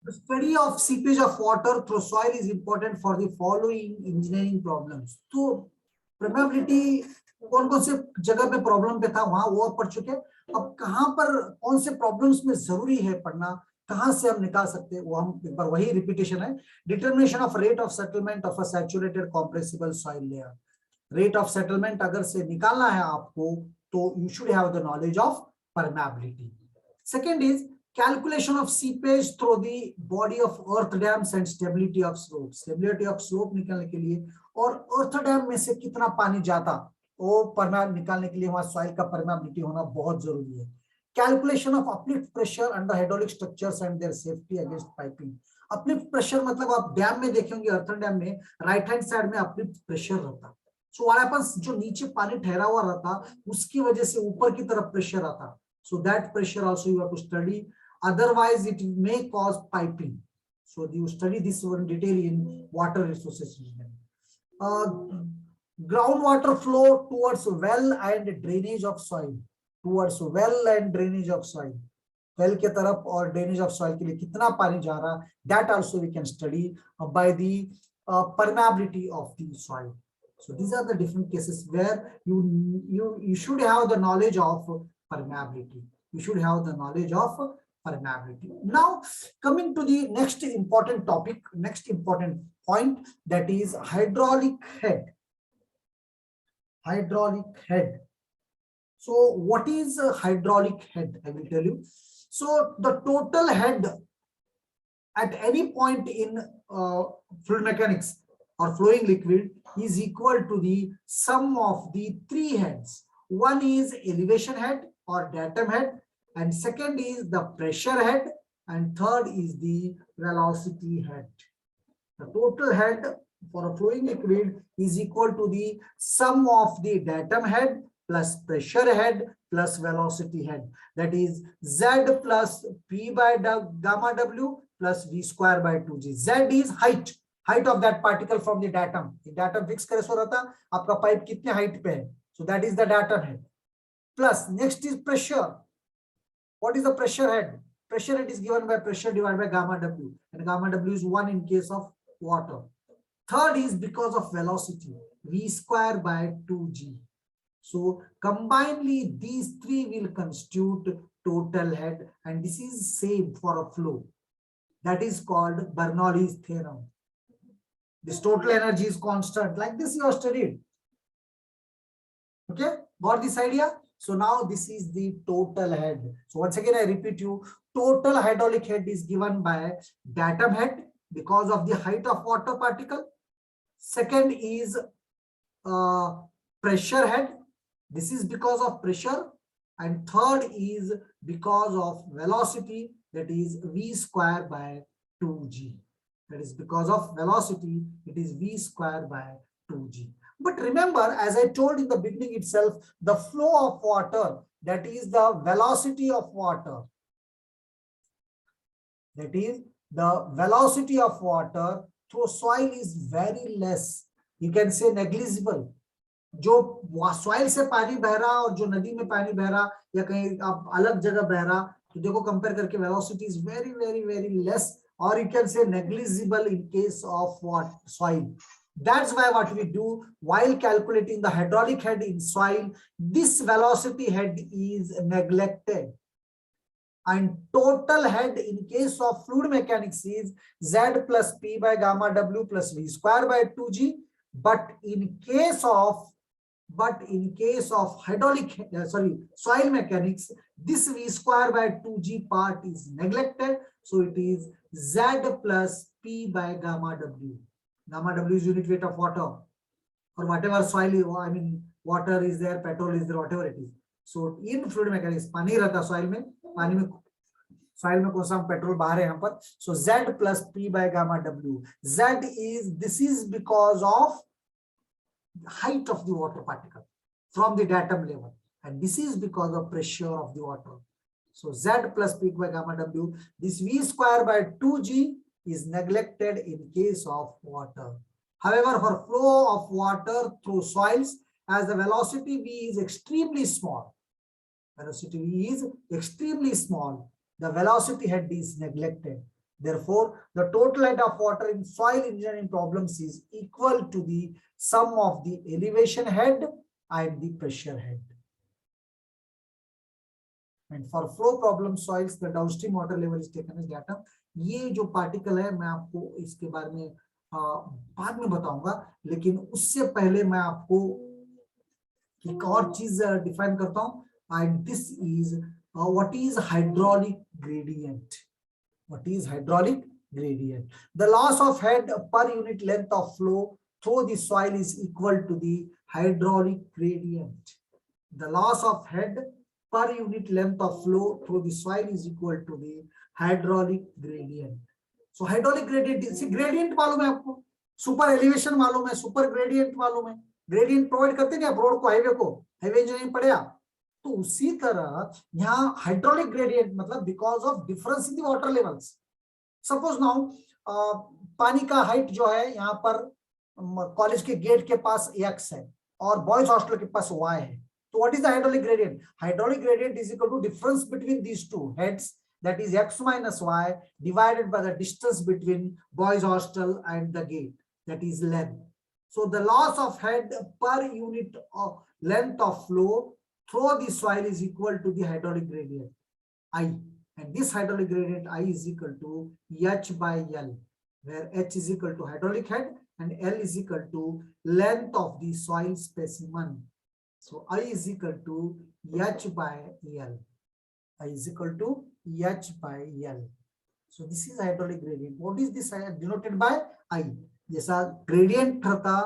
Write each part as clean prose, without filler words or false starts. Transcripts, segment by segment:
The study of seepage of water through soil is important for the following engineering problems. तो permeability कौन कौन से जगह पे प्रॉब्लम पे था वहां वो पढ़ चुके। अब कहां पर कौन से प्रॉब्लम्स में जरूरी है पढ़ना, कहां से हम निकाल सकते हैं वो हम एक बार वही रिपीटेशन है। Determination of rate of settlement of a saturated compressible soil layer. Rate of settlement अगर से निकालना है आपको तो you should have the knowledge of permeability. Second is calculation of seepage through the body of earth dams and stability of slope। stability of slope निकालने के लिए और earth dam में से कितना पानी जाता वो परमेब निकालने के लिए वहां सॉइल का परमेबिलिटी होना बहुत जरूरी है। Calculation of uplift pressure under hydraulic structures and their safety against piping. Uplift pressure मतलब आप डैम में देखेंगे अर्थ डैम में राइट हैंड साइड में अपलिफ्ट प्रेशर रहता। सो व्हाट हैपेंस, जो नीचे पानी ठहरा हुआ रहता उसकी वजह से ऊपर की तरफ प्रेशर आता। So that pressure also you have to study, otherwise it may cause piping. So you study this one in detail in water resources engineering. Groundwater flow towards well and drainage of soil, towards well and drainage of soil, well के तरफ और drainage of soil के लिए कितना पानी जा रहा, that also we can study by the permeability of the soil. So these are the different cases where you should have the knowledge of permeability. You should have the knowledge of permeability. Now coming to the next important topic, next important point, that is hydraulic head. Hydraulic head. So what is a hydraulic head? I will tell you. So the total head at any point in fluid mechanics or flowing liquid is equal to the sum of the three heads. One is elevation head or datum head, and second is the pressure head, and third is the velocity head. The total head for a flowing liquid is equal to the sum of the datum head plus pressure head plus velocity head. That is Z plus P by gamma W plus V square by 2G. Z is height of that particle from the datum. The datum fix करे सो रहता आपका pipe कितने height पे है. So that is the datum head. Plus next is pressure. What is the pressure head? Pressure head is given by pressure divided by gamma W, and gamma W is 1 in case of water. Third is because of velocity, V square by 2G. So combinedly these three will constitute total head, and this is same for a flow. That is called Bernoulli's theorem. This total energy is constant. Like this you have studied. Okay, got this idea? So now this is the total head. So once again I repeat you, total hydraulic head is given by datum head because of the height of water particle. Second is pressure head. This is because of pressure. And third is because of velocity, that is V square by 2G. That is because of velocity, it is V square by 2G. But remember, as I told in the beginning itself, the flow of water, that is the velocity of water. That is the velocity of water through soil is very less. You can say negligible. जो soil से पानी बह रहा और जो नदी में पानी बह रहा या कहीं आप अलग जगह बह रहा, तो देखो कंपेयर करके velocity is very less, or you can say negligible in case of what? Soil. That's why what we do while calculating the hydraulic head in soil, this velocity head is neglected. And total head in case of fluid mechanics is Z plus P by gamma W plus V square by 2G. But in case of hydraulic, soil mechanics, this V square by 2G part is neglected. So it is Z plus P by gamma W. Gamma W is unit weight of water, or whatever soil, I mean, water is there, petrol is there, whatever it is. So in fluid mechanics, पानी रहता soil में, पानी में soil में कौन सा petrol बाहर है यहाँ पर. So Z plus P by gamma W. This is because of height of the water particle from the datum level, and this is because of pressure of the water. So Z plus P by gamma W. This V square by 2G is neglected in case of water. However, for flow of water through soils, as the velocity V is extremely small, the velocity head is neglected. Therefore, the total head of water in soil engineering problems is equal to the sum of the elevation head and the pressure head. And for flow problem soils, the downstream water level is taken as data. ये जो particle है मैं आपको इसके बारे में बाद में बताऊंगा, लेकिन उससे पहले मैं आपको एक और चीज डिफाइन करता हूं. And this is what is hydraulic gradient. What is hydraulic gradient? The loss of head per unit length of flow through the soil is equal to the hydraulic gradient. The loss of head per unit length of flow through the soil is equal to the hydraulic gradient. So hydraulic gradient, see gradient मालूम है आपको, super elevation मालूम है, super gradient मालूम है, gradient provide करते हैं road को, हाईवे को, हाईवे इंजीनियरिंग पढ़े आप. तो उसी तरह यहाँ हाइड्रोलिक ग्रेडियंट मतलब because of difference in the water levels. Suppose now पानी का हाइट जो है यहाँ पर कॉलेज के गेट के पास x है और बॉयज हॉस्टल के पास y है. तो what is the hydraulic gradient? Hydraulic gradient is equal to difference between these two heads, that is x minus y divided by the distance between boys hostel and the gate, that is length. So the loss of head per unit of length of flow through the soil is equal to the hydraulic gradient I, and this hydraulic gradient I is equal to h by L, where h is equal to hydraulic head and L is equal to length of the soil specimen. So I is equal to h by L. I is equal to h by L. So this is hydraulic gradient. What is this denoted by I? जैसा gradient था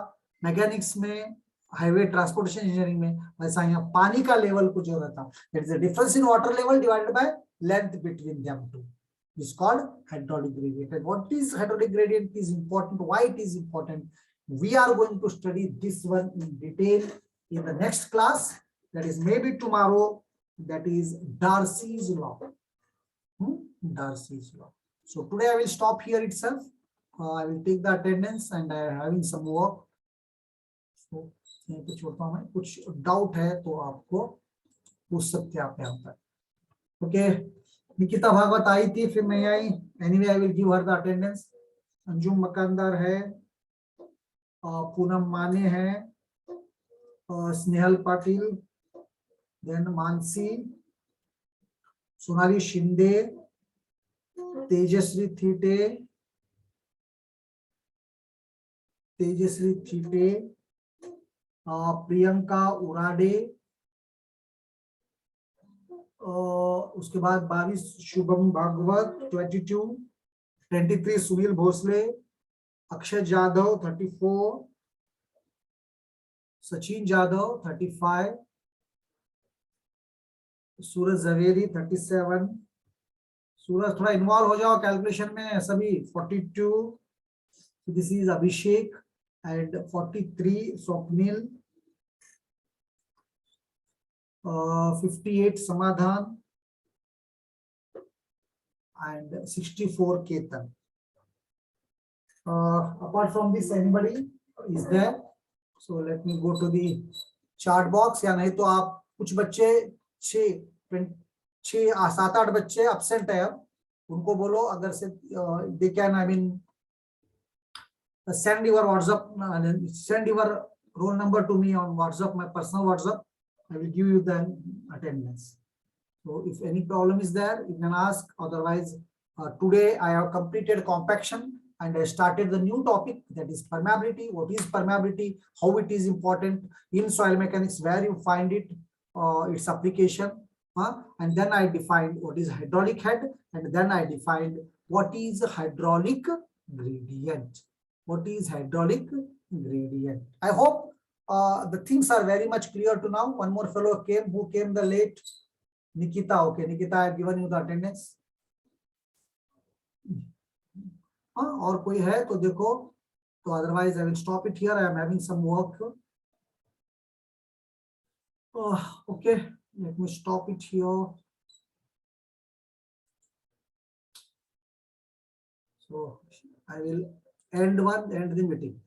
mechanics में, highway transportation engineering में, वैसा यहाँ पानी का level कुछ हो रहा था. That is the difference in water level divided by length between them two. Is called hydraulic gradient. And what is hydraulic gradient is important. Why it is important? We are going to study this one in detail in the next class. That is maybe tomorrow. That is Darcy's law. Darcy's law. So today I will stop here itself. I will take the attendance and I am having some work. So छोड़ता हूं मैं, कुछ doubt है तो आपको पूछ सकते हैं आप यहाँ पर. ओके, निकिता भागवत आई थी, फिर मैं आई. Anyway I will give her the attendance. Anjum Makandar है, पूनम माने है, स्नेहल पाटिल, देन मानसी, सोनाली शिंदे, तेजश्री थीटे, प्रियंका उराडे, उसके बाद 22 शुभम भागवत, 23 सुनील भोसले, अक्षय जाधव 34, सचिन जाधव 35, सूरज जवेरी 37. सूरज थोड़ा इन्वॉल्व हो जाओ कैलकुलेशन में सभी. 42 this is Abhishek and 43 Swapnil, 58 समाधान and 64 Ketan. Apart from this, anybody is there? So let me go to the chart box. या नहीं तो आप, कुछ बच्चे 7-8 बच्चे absent है, अब उनको बोलो अगर से they can, I mean, send your WhatsApp, send your roll number to me on WhatsApp, my personal WhatsApp. I will give you the attendance. So if any problem is there, you can ask. Otherwise, today I have completed compaction and I started the new topic, that is permeability. What is permeability? How it is important in soil mechanics, where you find it, its application. And then I defined what is hydraulic head, and then I defined what is hydraulic gradient. What is hydraulic gradient? I hope the things are very much clear to now. One more fellow came, who came the late? Nikita. Okay, Nikita, I have given you the attendance. और कोई है तो देखो, तो otherwise I will stop it here. I am having some work. Okay, let me stop it here. So I will end the meeting.